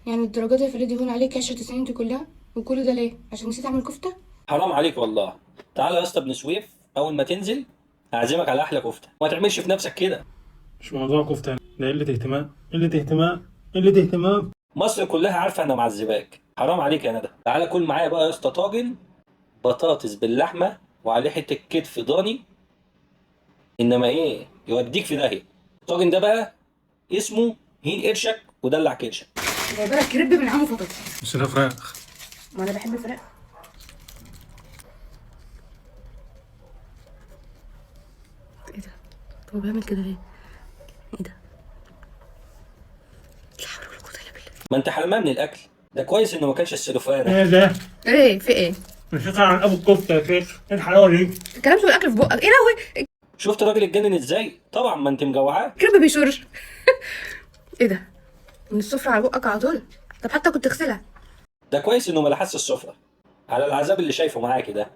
يعني الدرجات دي يا فريد هون عليك 10 90 دي كلها؟ وكل ده ليه؟ عشان نسيت اعمل كفته؟ حرام عليك والله. تعالى يا اسطى ابن سويف، اول ما تنزل اعزمك على احلى كفته، ما تعملش في نفسك كده. مش موضوع كفتة، ده قلة اهتمام قلة اهتمام قلة اهتمام. مصر كلها عارفه انا معذباك، حرام عليك يا ندى. تعالى كل معايا بقى يا اسطى طاجن بطاطس باللحمه وعليه حته كتف ضاني، انما ايه يوديك في داهيه. الطاجن ده بقى اسمه هين قرشك ودلع كرشك. جايبه لك كريب من عم فطاطس. بس ده فراخ. ما انا بحب الفراخ. ايه ده؟ هو بيعمل كده ليه؟ ايه ده؟ لا حول ولا قوه الا بالله. ما انت حرمان من الاكل ده، كويس انه ما كانش السلوفانه. ايه ده؟ ايه في ايه؟ مش هيطلع عن ابو الكفتة يا شيخ، ايه الحلاوة دي؟ الكلام شو الاكل في بقك؟ ايه ده؟ هو شفت الراجل اتجنن ازاي؟ طبعا ما انت مجوعاه. الكريب بيشرش. ايه ده؟ من السفرة على بقك على طول؟ طب حتى كنت تغسلها. ده كويس انه ما لحس السفره على العذاب اللي شايفه معاكي ده.